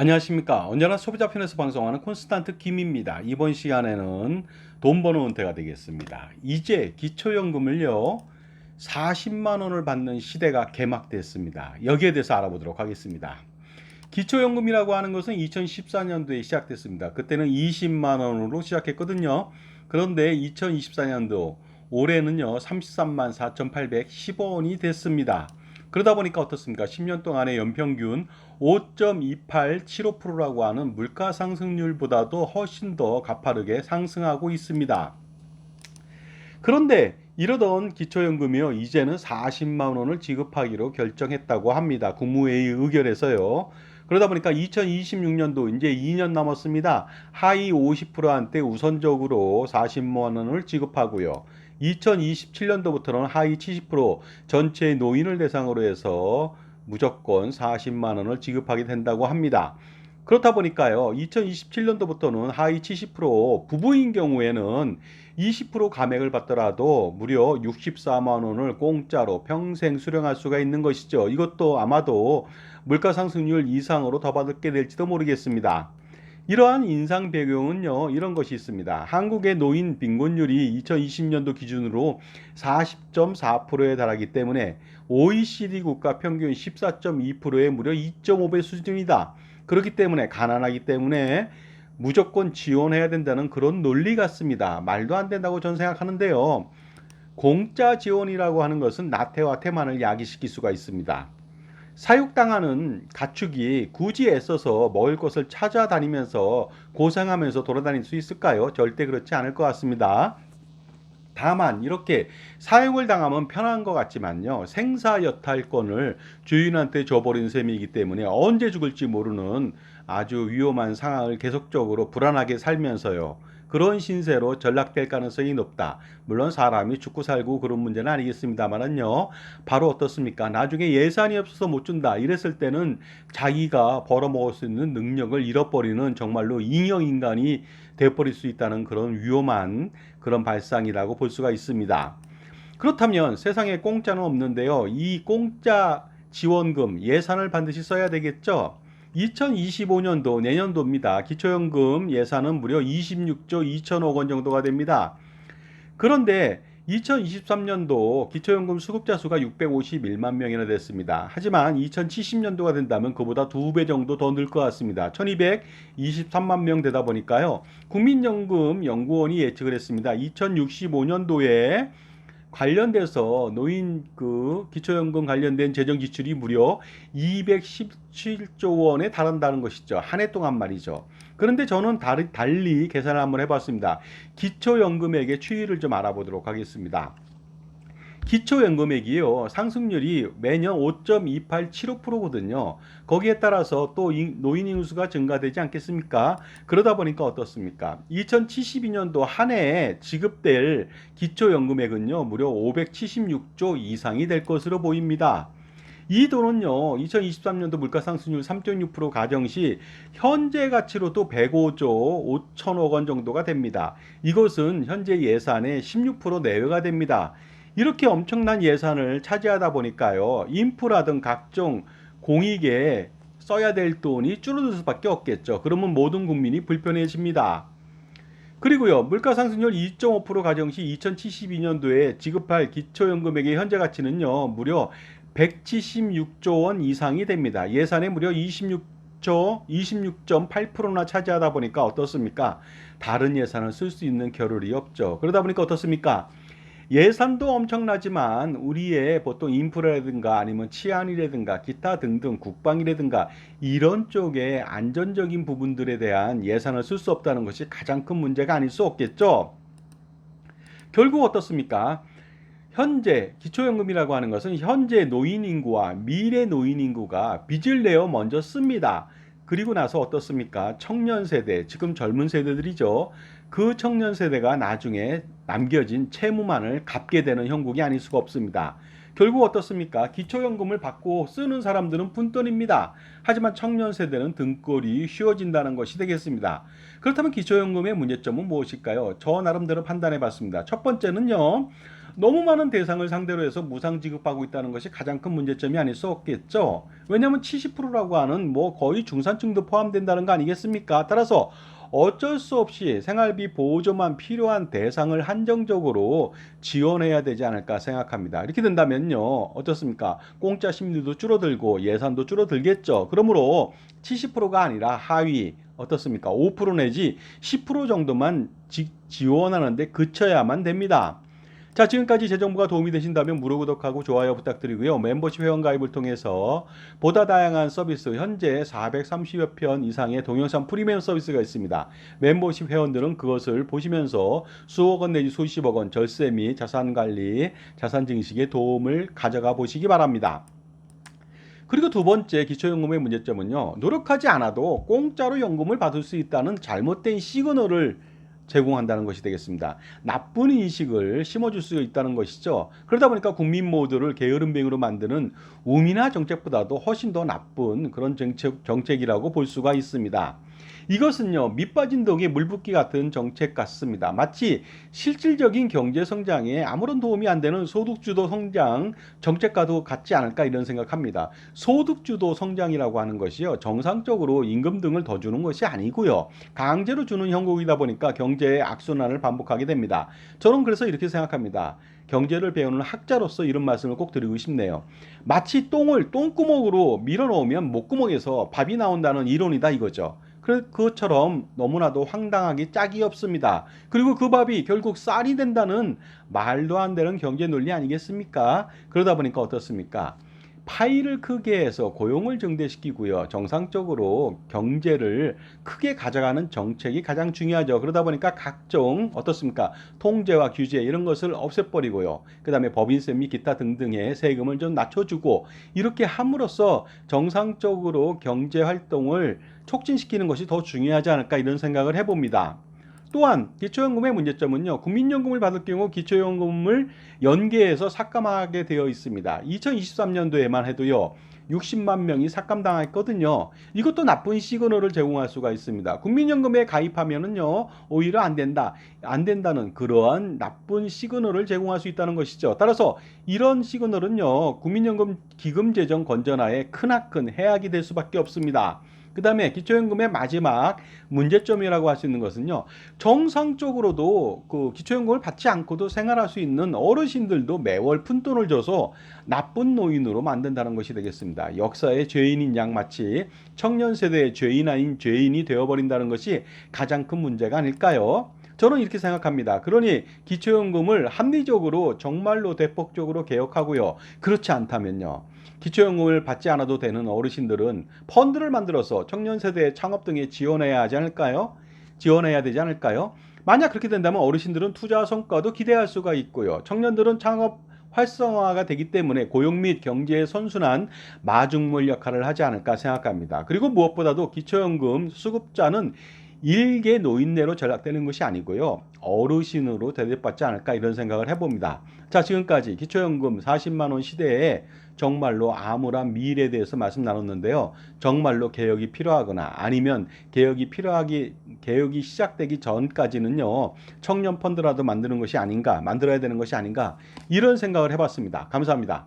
안녕하십니까. 언제나 소비자 편에서 방송하는 콘스탄트 김입니다. 이번 시간에는 돈 버는 은퇴가 되겠습니다. 이제 기초연금을요, 40만 원을 받는 시대가 개막됐습니다. 여기에 대해서 알아보도록 하겠습니다. 기초연금이라고 하는 것은 2014년도에 시작됐습니다. 그때는 20만 원으로 시작했거든요. 그런데 2024년도 올해는요, 33만 4,815원이 됐습니다. 그러다 보니까 어떻습니까? 10년 동안의 연평균 5.2875%라고 하는 물가 상승률보다도 훨씬 더 가파르게 상승하고 있습니다. 그런데 이러던 기초연금이요, 이제는 40만 원을 지급하기로 결정했다고 합니다. 국무회의 의결에서요. 그러다 보니까 2026년도 이제 2년 남았습니다. 하위 50%한테 우선적으로 40만 원을 지급하고요. 2027년도부터는 하위 70% 전체 노인을 대상으로 해서 무조건 40만 원을 지급하게 된다고 합니다. 그렇다 보니까요, 2027년도부터는 하위 70% 부부인 경우에는 20% 감액을 받더라도 무려 64만 원을 공짜로 평생 수령할 수가 있는 것이죠. 이것도 아마도 물가 상승률 이상으로 더 받게 될지도 모르겠습니다. 이러한 인상 배경은요, 이런 것이 있습니다. 한국의 노인 빈곤율이 2020년도 기준으로 40.4%에 달하기 때문에 OECD 국가 평균 14.2%의 무려 2.5배 수준이다. 그렇기 때문에 가난하기 때문에 무조건 지원해야 된다는 그런 논리 같습니다. 말도 안 된다고 저는 생각하는데요. 공짜 지원이라고 하는 것은 나태와 태만을 야기시킬 수가 있습니다. 사육당하는 가축이 굳이 애써서 먹을 것을 찾아다니면서 고생하면서 돌아다닐 수 있을까요? 절대 그렇지 않을 것 같습니다. 다만 이렇게 사용을 당하면 편한 것 같지만요, 생사여탈권을 주인한테 줘버린 셈이기 때문에 언제 죽을지 모르는 아주 위험한 상황을 계속적으로 불안하게 살면서요, 그런 신세로 전락될 가능성이 높다. 물론 사람이 죽고 살고 그런 문제는 아니겠습니다만은요, 바로 어떻습니까? 나중에 예산이 없어서 못 준다 이랬을 때는 자기가 벌어먹을 수 있는 능력을 잃어버리는 정말로 잉여인간이 돼버릴 수 있다는 그런 위험한 그런 발상이라고 볼 수가 있습니다. 그렇다면 세상에 공짜는 없는데요, 이 공짜 지원금 예산을 반드시 써야 되겠죠. 2025년도 내년도입니다. 기초연금 예산은 무려 26조 2천억 원 정도가 됩니다. 그런데 2023년도 기초연금 수급자 수가 651만 명이나 됐습니다. 하지만 2070년도가 된다면 그보다 2배 정도 더 늘 것 같습니다. 1223만 명 되다 보니까요, 국민연금 연구원이 예측을 했습니다. 2065년도에 관련돼서 노인 기초연금 관련된 재정 지출이 무려 217조 원에 달한다는 것이죠. 한 해 동안 말이죠. 그런데 저는 달리 계산을 한번 해봤습니다. 기초연금액의 추이를 좀 알아보도록 하겠습니다. 기초연금액이요, 상승률이 매년 5.2875%거든요. 거기에 따라서 또 노인 인구수가 증가되지 않겠습니까? 그러다 보니까 어떻습니까? 2072년도 한 해에 지급될 기초연금액은요, 무려 576조 이상이 될 것으로 보입니다. 이 돈은요, 2023년도 물가상승률 3.6% 가정 시 현재 가치로도 105조 5천억 원 정도가 됩니다. 이것은 현재 예산의 16% 내외가 됩니다. 이렇게 엄청난 예산을 차지하다 보니까요, 인프라 등 각종 공익에 써야 될 돈이 줄어들 수밖에 없겠죠. 그러면 모든 국민이 불편해집니다. 그리고요, 물가상승률 2.5% 가정 시 2072년도에 지급할 기초연금액의 현재 가치는요, 무려 176조 원 이상이 됩니다. 예산의 무려 26.8%나 차지하다 보니까 어떻습니까? 다른 예산을 쓸 수 있는 겨를이 없죠. 그러다 보니까 어떻습니까? 예산도 엄청나지만 우리의 보통 인프라라든가 아니면 치안이라든가 기타 등등 국방이라든가 이런 쪽에 안전적인 부분들에 대한 예산을 쓸 수 없다는 것이 가장 큰 문제가 아닐 수 없겠죠. 결국 어떻습니까? 현재 기초연금이라고 하는 것은 현재 노인 인구와 미래 노인 인구가 빚을 내어 먼저 씁니다. 그리고 나서 어떻습니까? 청년 세대, 지금 젊은 세대들이죠. 그 청년 세대가 나중에 남겨진 채무만을 갚게 되는 형국이 아닐 수가 없습니다. 결국 어떻습니까? 기초연금을 받고 쓰는 사람들은 푼돈입니다. 하지만 청년 세대는 등골이 쉬워진다는 것이 되겠습니다. 그렇다면 기초연금의 문제점은 무엇일까요? 저 나름대로 판단해 봤습니다. 첫 번째는요, 너무 많은 대상을 상대로 해서 무상 지급하고 있다는 것이 가장 큰 문제점이 아닐 수 없겠죠. 왜냐하면 70%라고 하는 뭐 거의 중산층도 포함된다는 거 아니겠습니까? 따라서 어쩔 수 없이 생활비 보조만 필요한 대상을 한정적으로 지원해야 되지 않을까 생각합니다. 이렇게 된다면요, 어떻습니까? 공짜 심리도 줄어들고 예산도 줄어들겠죠. 그러므로 70%가 아니라 하위 어떻습니까? 5% 내지 10% 정도만 지원하는데 그쳐야만 됩니다. 자, 지금까지 제 정보가 도움이 되신다면 무료 구독하고 좋아요 부탁드리고요. 멤버십 회원 가입을 통해서 보다 다양한 서비스, 현재 430여 편 이상의 동영상 프리미엄 서비스가 있습니다. 멤버십 회원들은 그것을 보시면서 수억 원 내지 수십억 원 절세 및 자산 관리, 자산 증식에 도움을 가져가 보시기 바랍니다. 그리고 두 번째 기초연금의 문제점은요, 노력하지 않아도 공짜로 연금을 받을 수 있다는 잘못된 시그널을 제공한다는 것이 되겠습니다. 나쁜 인식을 심어줄 수 있다는 것이죠. 그러다 보니까 국민 모두를 게으름뱅이로 만드는 우민화 정책보다도 훨씬 더 나쁜 그런 정책이라고 볼 수가 있습니다. 이것은요, 밑 빠진 독에 물 붓기 같은 정책 같습니다. 마치 실질적인 경제 성장에 아무런 도움이 안 되는 소득주도 성장 정책과도 같지 않을까 이런 생각합니다. 소득주도 성장이라고 하는 것이요, 정상적으로 임금 등을 더 주는 것이 아니고요, 강제로 주는 형국이다 보니까 경제의 악순환을 반복하게 됩니다. 저는 그래서 이렇게 생각합니다. 경제를 배우는 학자로서 이런 말씀을 꼭 드리고 싶네요. 마치 똥을 똥구멍으로 밀어넣으면 목구멍에서 밥이 나온다는 이론이다 이거죠. 그것처럼 너무나도 황당하기 짝이 없습니다. 그리고 그 밥이 결국 쌀이 된다는 말도 안 되는 경제 논리 아니겠습니까? 그러다 보니까 어떻습니까? 파이를 크게 해서 고용을 증대시키고요, 정상적으로 경제를 크게 가져가는 정책이 가장 중요하죠. 그러다 보니까 각종 어떻습니까? 통제와 규제 이런 것을 없애버리고요, 그 다음에 법인세 및 기타 등등의 세금을 좀 낮춰주고, 이렇게 함으로써 정상적으로 경제 활동을 촉진시키는 것이 더 중요하지 않을까 이런 생각을 해봅니다. 또한 기초연금의 문제점은요, 국민연금을 받을 경우 기초연금을 연계해서 삭감하게 되어 있습니다. 2023년도에만 해도요, 60만 명이 삭감당했거든요. 이것도 나쁜 시그널을 제공할 수가 있습니다. 국민연금에 가입하면은요, 오히려 안 된다는 그러한 나쁜 시그널을 제공할 수 있다는 것이죠. 따라서 이런 시그널은요, 국민연금 기금 재정 건전화에 크나큰 해악이 될 수밖에 없습니다. 그 다음에 기초연금의 마지막 문제점이라고 할 수 있는 것은요, 정상적으로도 그 기초연금을 받지 않고도 생활할 수 있는 어르신들도 매월 푼돈을 줘서 나쁜 노인으로 만든다는 것이 되겠습니다. 역사의 죄인인 양 마치 청년 세대의 죄인 아닌 죄인이 되어버린다는 것이 가장 큰 문제가 아닐까요? 저는 이렇게 생각합니다. 그러니 기초연금을 합리적으로 정말로 대폭적으로 개혁하고요, 그렇지 않다면요, 기초연금을 받지 않아도 되는 어르신들은 펀드를 만들어서 청년 세대의 창업 등에 지원해야 하지 않을까요? 지원해야 되지 않을까요? 만약 그렇게 된다면 어르신들은 투자 성과도 기대할 수가 있고요, 청년들은 창업 활성화가 되기 때문에 고용 및 경제의 선순환 마중물 역할을 하지 않을까 생각합니다. 그리고 무엇보다도 기초연금 수급자는 일개 노인네로 전락되는 것이 아니고요, 어르신으로 대접받지 않을까 이런 생각을 해봅니다. 자, 지금까지 기초연금 40만 원 시대에 정말로 암울한 미래에 대해서 말씀 나눴는데요. 정말로 개혁이 필요하거나 아니면 개혁이 시작되기 전까지는요, 청년 펀드라도 만들어야 되는 것이 아닌가 이런 생각을 해봤습니다. 감사합니다.